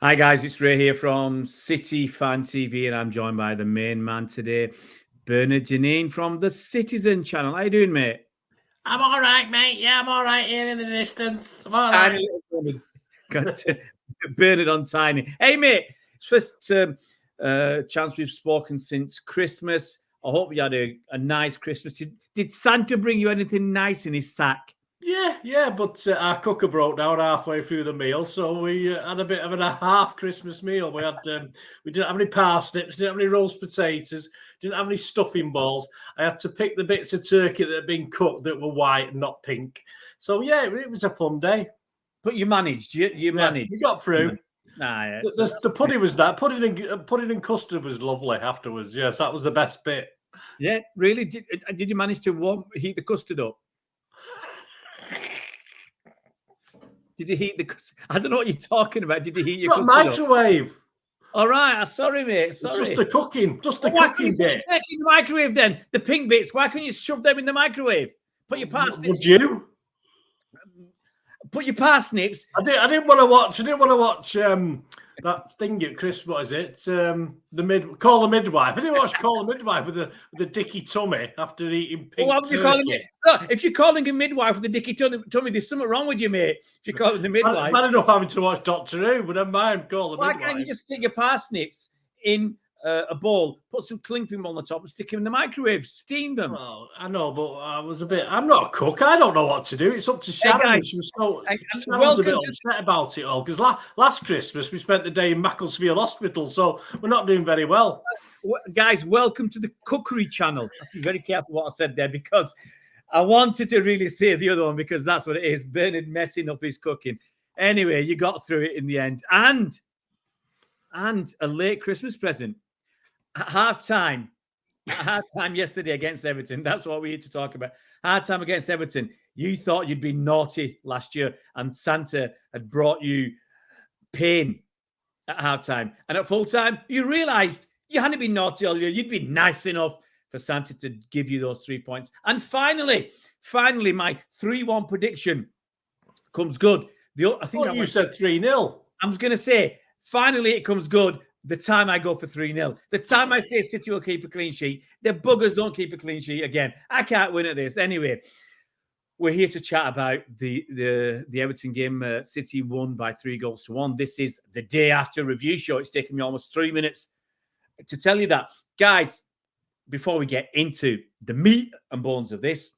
Hi guys, it's Ray here from City Fan TV, and I'm joined by the main man today, Bernard Janine from the Citizen channel. How you doing, mate? I'm all right, mate. Yeah, I'm all right here in the distance. I'm all right. Got Bernard on tiny. Hey, mate, it's first chance we've spoken since Christmas. I hope you had a nice Christmas. Did Santa bring you anything nice in his sack? Yeah, but our cooker broke down halfway through the meal, so we had a bit of a half Christmas meal. We didn't have any parsnips, didn't have any roast potatoes, didn't have any stuffing balls. I had to pick the bits of turkey that had been cooked that were white and not pink. So yeah, it was a fun day. But you managed. You managed. We got through. Yeah, the pudding was that pudding and custard was lovely afterwards. Yes, that was the best bit. Yeah, really. Did you manage to heat the custard up? Did you heat the custard? I don't know what you're talking about. Did you heat your custard microwave up? All right. Sorry, mate. Sorry. It's just the cooking. Why couldn't you put the turkey in the microwave then? The pink bits. Why couldn't you shove them in the microwave? Put your parsnips. Would you? Put your parsnips. I didn't want to watch. I didn't want to watch that thing at Chris. What is it? Call the Midwife. I didn't watch Call the Midwife with the dicky tummy after eating pink. What are you calling it? Look, if you're calling a midwife with a dicky tummy, there's something wrong with you, mate. If you're calling the midwife, bad enough having to watch Doctor Who, but never mind. Call the Midwife. Why can't you just stick your parsnips in a bowl, put some cling film on the top, and stick them in the microwave, steam them? Well, I know, but I'm not a cook. I don't know what to do. It's up to Sharon. Hey guys, she was a bit upset about it all because last Christmas we spent the day in Macclesfield Hospital, so we're not doing very well. Guys, welcome to the cookery channel. I have to be very careful what I said there because I wanted to really say the other one because that's what it is. Bernard messing up his cooking. Anyway, you got through it in the end, and a late Christmas present. At half-time yesterday against Everton. That's what we're here to talk about. Half-time against Everton. You thought you'd been naughty last year and Santa had brought you pain at half-time. And at full-time, you realised you hadn't been naughty all year. You'd been nice enough for Santa to give you those 3 points. And finally, my 3-1 prediction comes good. I think you said 3-0. I was going to say, finally it comes good. The time I go for 3-0, the time I say City will keep a clean sheet, the buggers don't keep a clean sheet again. I can't win at this. Anyway, we're here to chat about the Everton game. City won by 3-1. This is the day after review show. It's taken me almost 3 minutes to tell you that. Guys, before we get into the meat and bones of this,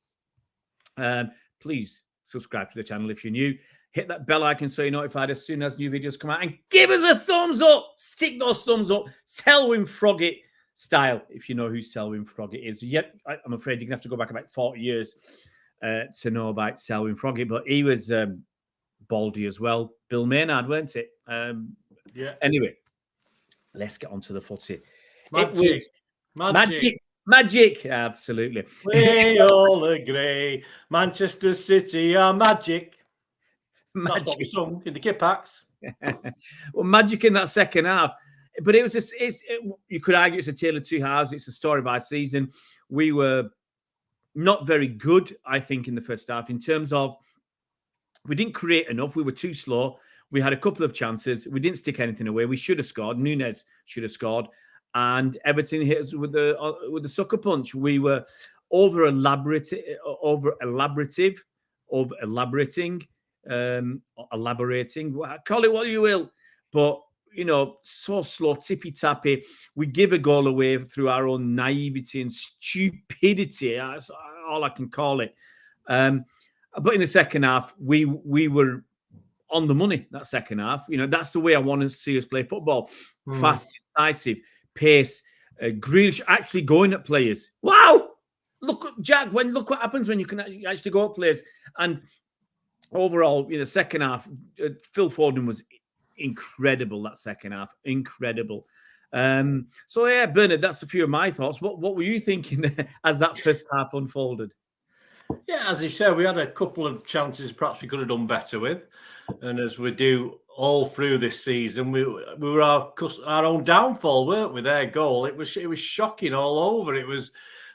please subscribe to the channel if you're new. Hit that bell icon so you're notified as soon as new videos come out. And give us a thumbs up. Stick those thumbs up. Selwyn Froggatt style, if you know who Selwyn Froggatt is. Yet, I'm afraid you're going to have to go back about 40 years to know about Selwyn Froggatt. But he was Baldy as well. Bill Maynard, weren't it? Yeah. Anyway, let's get on to the footy. Magic. Absolutely. We all agree. Manchester City are magic. That's what we sung in the kit packs. Well, magic in that second half. But you could argue it's a tale of two halves. It's a story by season. We were not very good, I think, in the first half in terms of we didn't create enough. We were too slow. We had a couple of chances. We didn't stick anything away. We should have scored. Nunes should have scored. And Everton hit us with the sucker punch. We were elaborating, call it what you will, but so slow, tippy tappy. We give a goal away through our own naivety and stupidity. That's all I can call it. But in the second half, we were on the money. That second half, that's the way I want to see us play football: fast, decisive, pace. Grealish actually going at players. Wow! Look what happens when you can actually go at players. And overall, second half, Phil Foden was incredible. That second half, incredible. So yeah, Bernard, that's a few of my thoughts. What were you thinking as that first half unfolded? Yeah, as you said, we had a couple of chances perhaps we could have done better with, and as we do all through this season, we were our own downfall, weren't we? Their goal, it was shocking all over. It was,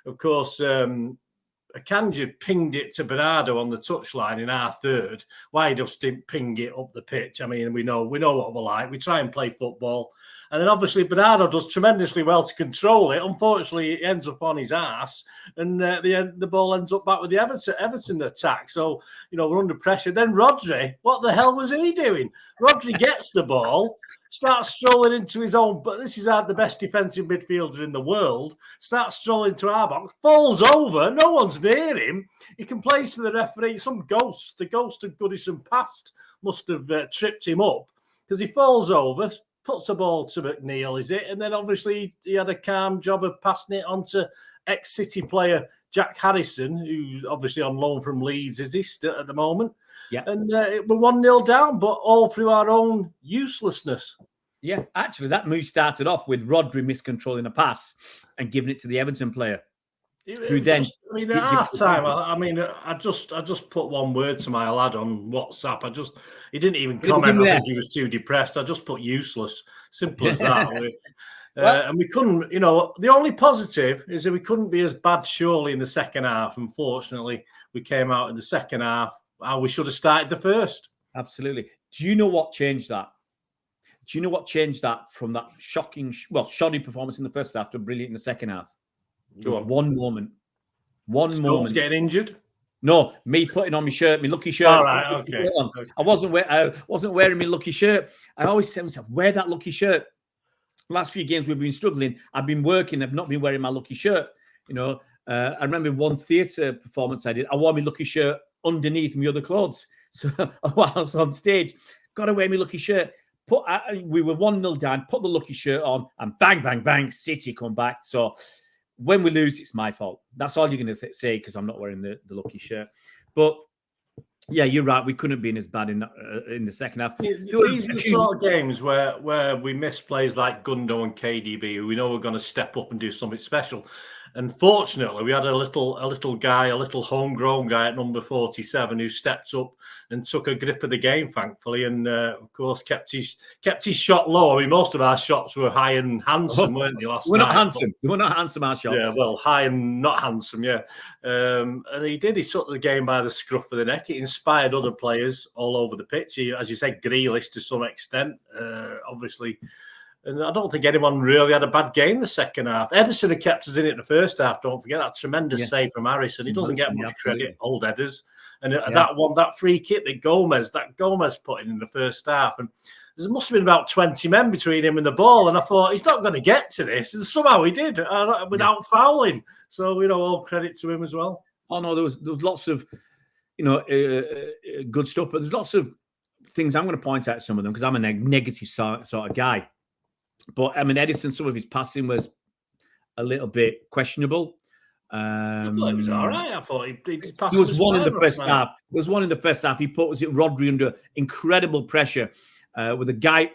of course, a Akanji pinged it to Bernardo on the touchline in our third. Why he just didn't ping it up the pitch? I mean, we know what we're like. We try and play football. And then obviously Bernardo does tremendously well to control it. Unfortunately, it ends up on his ass, and the ball ends up back with the Everton attack. So, we're under pressure. Then Rodri, what the hell was he doing? Rodri gets the ball, starts strolling into his own, but this is the best defensive midfielder in the world, starts strolling to our box, falls over, no one's near him. He complains to the referee, the ghost of Goodison past must have tripped him up, because he falls over, puts the ball to McNeil, is it? And then obviously he had a calm job of passing it on to ex-City player Jack Harrison, who's obviously on loan from Leeds, is he still at the moment? Yeah. And we're 1-0 down, but all through our own uselessness. Yeah, actually, that move started off with Rodri miscontrolling a pass and giving it to the Everton player. Who then? At half time, I just put one word to my lad on WhatsApp. He didn't even comment. I think he was too depressed. I just put useless. Simple as that. And we couldn't. The only positive is that we couldn't be as bad surely in the second half. Unfortunately, we came out in the second half how we should have started the first. Absolutely. Do you know what changed that? Do you know what changed that from that shoddy performance in the first half to brilliant in the second half? One moment. Stokes getting injured? No, me putting on my shirt, my lucky shirt. All right, okay. I wasn't wearing my lucky shirt. I always say to myself, wear that lucky shirt. Last few games we've been struggling. I've been working. I've not been wearing my lucky shirt. I remember one theatre performance I did. I wore my lucky shirt underneath my other clothes. So while I was on stage, got to wear my lucky shirt. We were 1-0 down. Put the lucky shirt on, and bang, bang, bang. City come back. So when we lose, it's my fault. That's all you're going to say because I'm not wearing the lucky shirt. But yeah, you're right. We couldn't have been as bad in the second half. These are the sort of games where we miss players like Gundo and KDB, who we know are going to step up and do something special. Unfortunately, we had a little homegrown guy at number 47 who stepped up and took a grip of the game, thankfully, and of course kept his shot low. I mean, most of our shots were high and handsome, weren't they? We're not handsome. They were not handsome, our shots. Yeah, well, high and not handsome, yeah. And he did. He took the game by the scruff of the neck. It inspired other players all over the pitch. As you said, Grealish to some extent, obviously. And I don't think anyone really had a bad game the second half. Ederson had kept us in it the first half. Don't forget that tremendous save from Harrison. He doesn't get much credit, old Edders. And that free kick that Gomez put in the first half. And there must have been about 20 men between him and the ball. And I thought, he's not going to get to this. And somehow he did without fouling. So, all credit to him as well. Oh, no, there was lots of, good stuff. But there's lots of things I'm going to point out some of them because I'm a negative sort of guy. But Edison, some of his passing was a little bit questionable. I thought it was all right. I thought he passed. There was one in the first half. There was one in the first half. He put Rodri under incredible pressure with a guy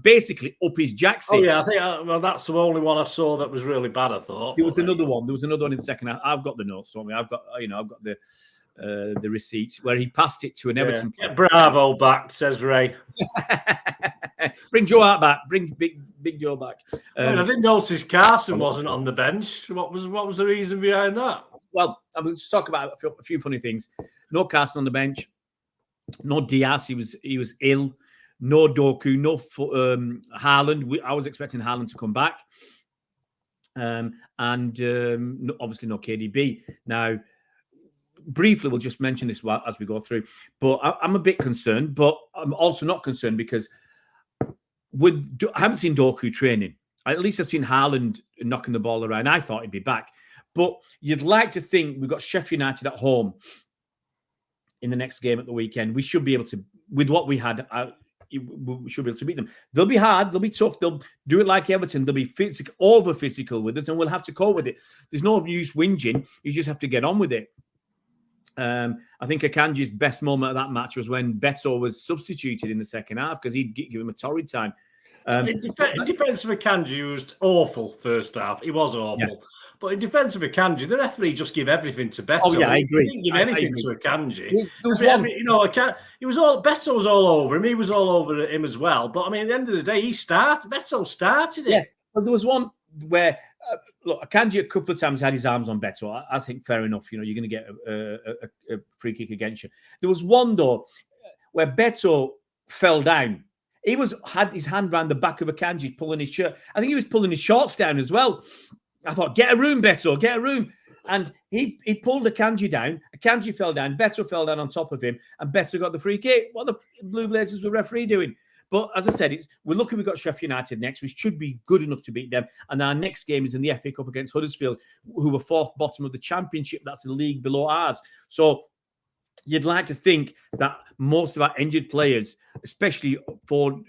basically up his jackson. Oh yeah, I think that's the only one I saw that was really bad. I thought there was another one. There was another one in the second half. I've got the notes on me. I've got the receipts where he passed it to an Everton player. Bravo back, says Ray. Bring Joe Hart back. Bring big Joe back. I didn't notice Carson wasn't on the bench. What was the reason behind that? Well, I'm going to talk about a few funny things. No Carson on the bench. No Diaz. He was ill. No Doku. No Haaland. I was expecting Haaland to come back. And obviously no KDB. Now, briefly, we'll just mention this as we go through. But I'm a bit concerned, but I'm also not concerned because I haven't seen Doku training. At least I've seen Haaland knocking the ball around. I thought he'd be back. But you'd like to think we've got Sheffield United at home in the next game at the weekend. We should be able to, with what we had, we should be able to beat them. They'll be hard. They'll be tough. They'll do it like Everton. They'll be over physical with us, and we'll have to cope with it. There's no use whinging. You just have to get on with it. I think Akanji's best moment of that match was when Beto was substituted in the second half because he'd give him a torrid time. In defence of Akanji, he was awful first half. He was awful. Yeah. But in defence of Akanji, the referee just give everything to Beto. Oh, yeah, I agree. He didn't give anything to Akanji. Beto was all over him. He was all over him as well. But, I mean, at the end of the day, Beto started it. Yeah, well, there was one where look, Akanji a couple of times had his arms on Beto. I think fair enough. You're going to get a free kick against you. There was one though where Beto fell down. He had his hand around the back of Akanji, pulling his shirt. I think he was pulling his shorts down as well. I thought, get a room, Beto, get a room. And he pulled Akanji down. Akanji fell down. Beto fell down on top of him, and Beto got the free kick. What the Blue Blazers were referee doing? But as I said, we're lucky we've got Sheffield United next, which should be good enough to beat them. And our next game is in the FA Cup against Huddersfield, who were fourth bottom of the Championship. That's the league below ours. So you'd like to think that most of our injured players, especially Foden,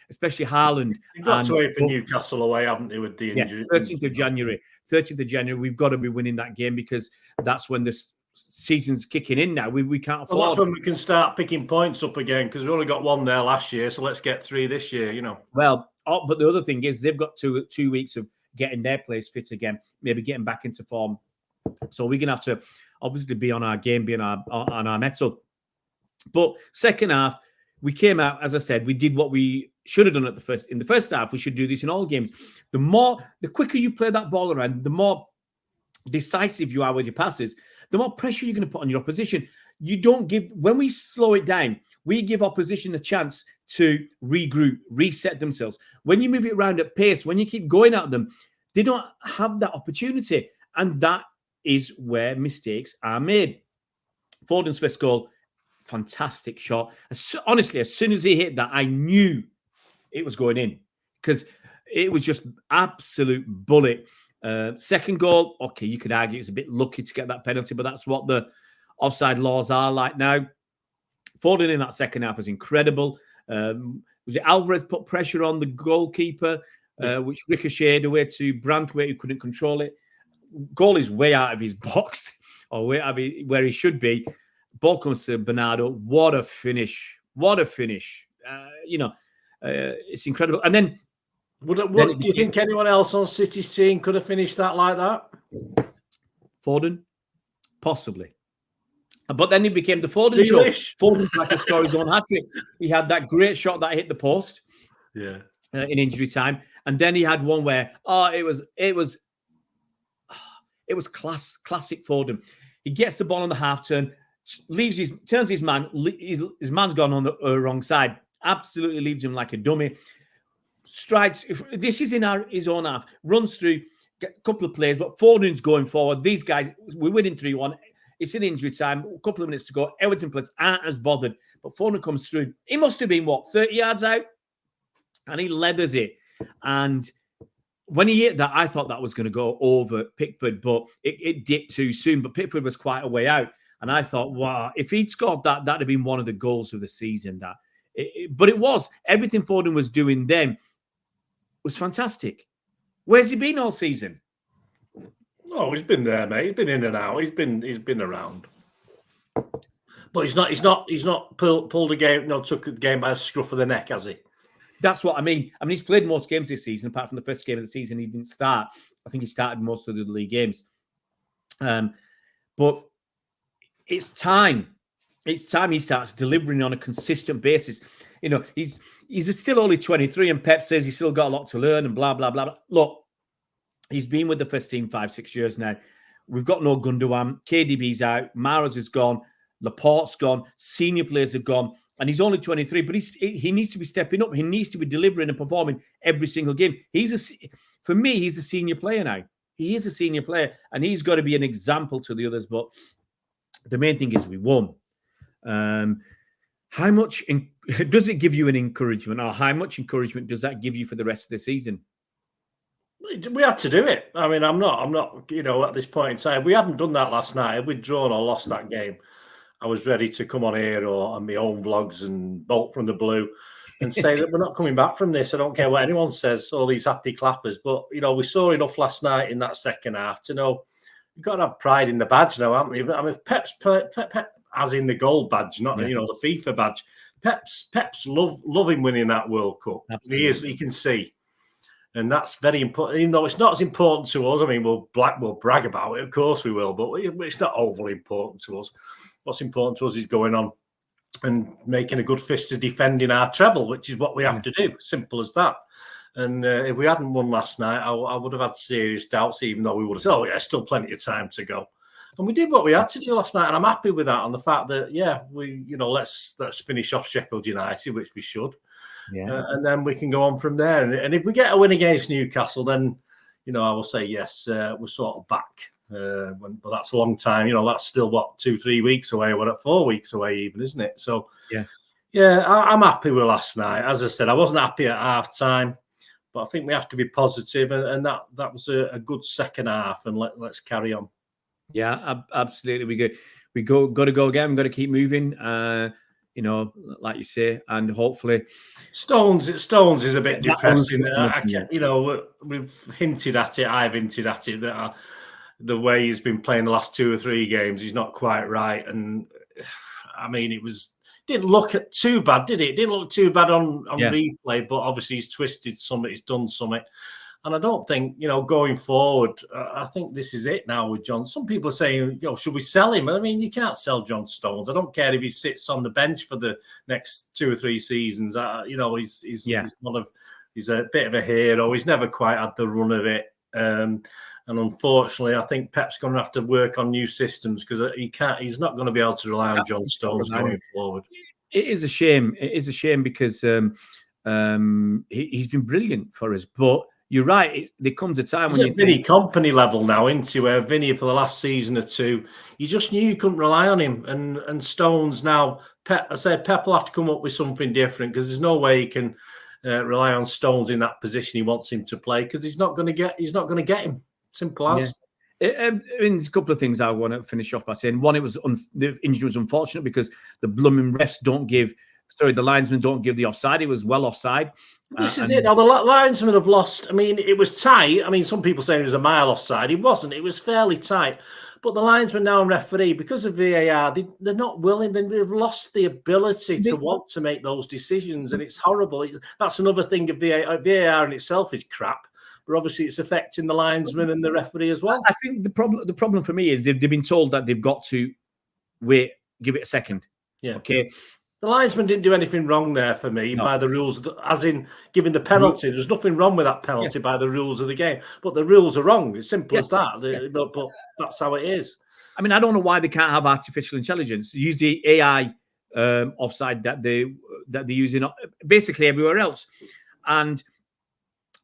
especially Haaland. You've got to wait for Newcastle away, haven't they, with the injury? 13th of January. 13th of January, we've got to be winning that game because that's when the season's kicking in now. We can't afford. Well, that's when we can start picking points up again because we only got one there last year, so let's get 3 this year, Well, but the other thing is they've got two weeks of getting their players fit again, maybe getting back into form. So we're going to have to obviously be on our game, be on our mettle. But second half, we came out, as I said, we did what we should have done in the first half. We should do this in all games. The quicker you play that ball around, the more decisive you are with your passes, the more pressure you're going to put on your opposition. When we slow it down, we give opposition a chance to regroup, reset themselves. When you move it around at pace, when you keep going at them, they don't have that opportunity. And that is where mistakes are made. Foden's first goal, fantastic shot. Honestly, as soon as he hit that, I knew it was going in because it was just absolute bullet. Second goal, okay, you could argue it's a bit lucky to get that penalty, but that's what the offside laws are like now. Foden in that second half was incredible. Was it Alvarez put pressure on the goalkeeper, which ricocheted away to Branthwaite, who couldn't control it. Goal is way out of his box, or way out of where he should be. Ball comes to Bernardo. What a finish! What a finish! It's incredible. And then, do you think anyone else on City's team could have finished that like that? Foden, possibly. But then it became the Foden show. Foden tried to score his own hat-trick. He had that great shot that hit the post. Yeah. In injury time, and then he had one where it was classic Foden. He gets the ball on the half turn, turns his man. His man's gone on the wrong side. Absolutely leaves him like a dummy. Strides. This is in his own half. Runs through a couple of players, but Foden's going forward. These guys, we're winning 3-1. It's in injury time. A couple of minutes to go. Everton players aren't as bothered, but Foden comes through. He must have been 30 yards out, and he leathers it. And when he hit that, I thought that was going to go over Pickford, but it dipped too soon. But Pickford was quite a way out. And I thought, wow, if he'd scored that, that'd have been one of the goals of the season. But it was. Everything Foden was doing then was fantastic. Where's he been all season? Oh, he's been there, mate. He's been in and out. He's been around. But he's not pulled a game, took the game by a scruff of the neck, has he? That's what I mean. He's played most games this season, apart from the first game of the season. He didn't start. I think he started most of the league games. But it's time. It's time he starts delivering on a consistent basis. He's still only 23, and Pep says he's still got a lot to learn and blah, blah, blah. Look, he's been with the first team 5-6 years now. We've got no Gundogan. KDB's out. Mahrez is gone. Laporte's gone. Senior players have gone. And he's only 23, but he needs to be stepping up. He needs to be delivering and performing every single game. For me, he's a senior player now. He is a senior player, and he's got to be an example to the others. But the main thing is we won. How much does it give you an encouragement, or how much encouragement does that give you for the rest of the season? We had to do it. I'm not. At this point in time, we hadn't done that last night. If we'd drawn or lost that game, I was ready to come on here or on my own vlogs and bolt from the blue and say that we're not coming back from this. I don't care what anyone says, all these happy clappers. But, we saw enough last night in that second half to know you've got to have pride in the badge now, haven't you? Pep, as in the gold badge, not, the FIFA badge. Pep's loving winning that World Cup. Absolutely. He can see. And that's very important, even though it's not as important to us. We'll brag about it, of course we will, but it's not overly important to us. What's important to us is going on and making a good fist of defending our treble, which is what we have to do. Simple as that. And if we hadn't won last night, I would have had serious doubts, even though we would have said, oh, yeah, still plenty of time to go. And we did what we had to do last night, and I'm happy with that. On the fact that, yeah, let's finish off Sheffield United, which we should, and then we can go on from there. And if we get a win against Newcastle, then I will say yes, we're sort of back. But that's a long time. That's still 2-3 weeks away, or 4 weeks away, even, isn't it? So yeah, I'm happy with last night. As I said, I wasn't happy at half time, but I think we have to be positive, and that was a good second half. And let's carry on. Yeah, absolutely. We got to go again. We've got to keep moving. Like you say, and hopefully Stones is a bit depressing. We've hinted at it. I've hinted at it that the way he's been playing the last 2 or 3 games, he's not quite right. And I mean, didn't look too bad, did it? It didn't look too bad on replay, but obviously he's twisted something, he's done something. And I don't think, going forward, I think this is it now with John. Some people are saying, should we sell him? I mean, you can't sell John Stones. I don't care if he sits on the bench for the next 2 or 3 seasons. He's a bit of a hero. He's never quite had the run of it. And unfortunately, I think Pep's going to have to work on new systems, because he's not going to be able to rely on John Stones going forward. It is a shame. It is a shame because he's been brilliant for us, but you're right. There comes a time when Vinny company level now, into where Vinny for the last season or 2, you just knew you couldn't rely on him. And Stones now, Pep will have to come up with something different, because there's no way he can rely on Stones in that position he wants him to play, because he's not going to get him. Simple as. There's a couple of things I want to finish off by saying. One, the injury was unfortunate because the blooming refs the linesmen don't give the offside. It was well offside. This is it. Now, the linesmen have lost. I mean, it was tight. I mean, some people say it was a mile offside. It wasn't. It was fairly tight. But the linesman now and referee, because of VAR, they're not willing. They've lost the ability to want to make those decisions, and it's horrible. That's another thing of VAR. VAR in itself is crap, but obviously it's affecting the linesman and the referee as well. I think the problem for me is they've been told that they've got to wait, give it a second. Yeah. Okay. The linesman didn't do anything wrong there for me by the rules, as in giving the penalty. There's nothing wrong with that penalty by the rules of the game, but the rules are wrong. It's simple as that. But that's how it is. I mean, I don't know why they can't have artificial intelligence. Use the AI offside that they're using basically everywhere else. And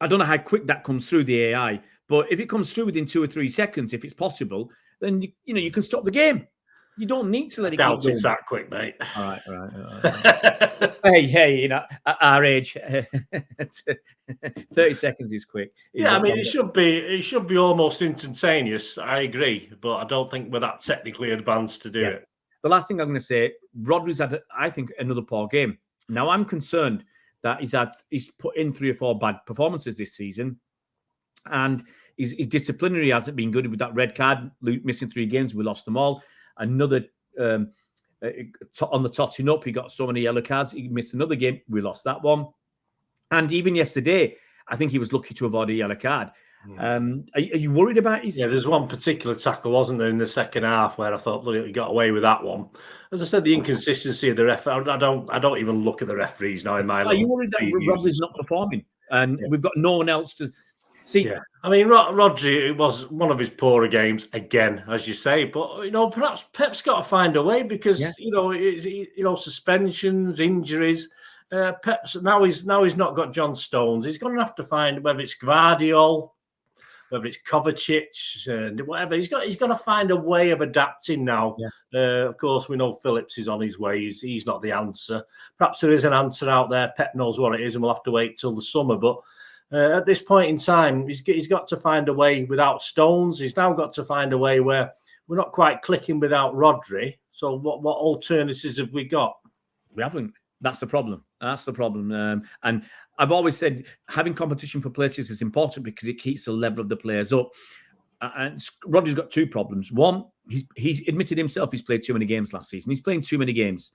I don't know how quick that comes through the AI, but if it comes through within 2 or 3 seconds, if it's possible, then you can stop the game. You don't need to let it go. It's that quick, mate. All right. hey, at our age, 30 seconds is quick. I mean, it should be almost instantaneous. I agree, but I don't think we're that technically advanced to do it. The last thing I'm going to say, Rodri's had, I think, another poor game. Now, I'm concerned that he's put in 3 or 4 bad performances this season, and his disciplinary hasn't been good with that red card, missing 3 games. We lost them all. Another on the totting up, he got so many yellow cards. He missed another game. We lost that one. And even yesterday, I think he was lucky to avoid a yellow card. Are you worried about his? Yeah, there's one particular tackle, wasn't there, in the second half where I thought, look, he got away with that one. As I said, the inconsistency of the referee. I don't even look at the referees now in my life. Are you worried that Rodri's not performing, and we've got no one else to? See, I mean, Rodri, it was one of his poorer games again, as you say. But perhaps Pep's got to find a way, because suspensions, injuries. Pep's now he's not got John Stones. He's going to have to find, whether it's Gvardiol, whether it's Kovacic, whatever. He's got to find a way of adapting now. Of course, we know Phillips is on his way. He's not the answer. Perhaps there is an answer out there. Pep knows what it is, and we'll have to wait till the summer. But at this point in time, he's got to find a way without Stones. He's now got to find a way where we're not quite clicking without Rodri. So what alternatives have we got? We haven't. That's the problem. And I've always said having competition for places is important, because it keeps the level of the players up. And Rodri's got 2 problems. One, he's admitted himself he's played too many games last season. He's playing too many games.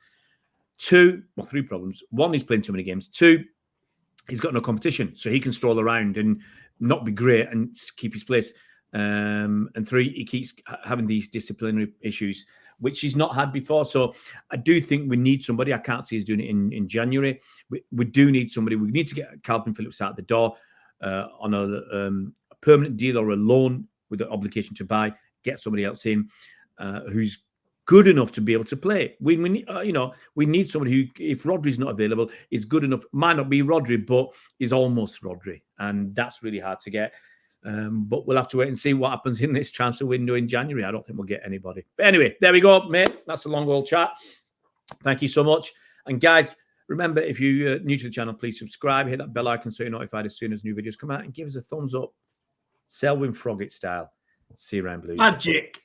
3 problems. 1, he's playing too many games. 2, he's got no competition, so he can stroll around and not be great and keep his place. And 3, he keeps having these disciplinary issues, which he's not had before. So I do think we need somebody. I can't see us doing it in January. We do need somebody. We need to get Calvin Phillips out the door. on a permanent deal or a loan with the obligation to buy, get somebody else in who's good enough to be able to play. We need somebody who, if Rodri's not available, is good enough. Might not be Rodri, but is almost Rodri, and that's really hard to get. But we'll have to wait and see what happens in this transfer window in January. I don't think we'll get anybody. But anyway, there we go, mate. That's a long old chat. Thank you so much. And guys, remember, if you're new to the channel, please subscribe, hit that bell icon so you're notified as soon as new videos come out, and give us a thumbs up. Selwyn Froggatt style. See you around, Blues. Magic.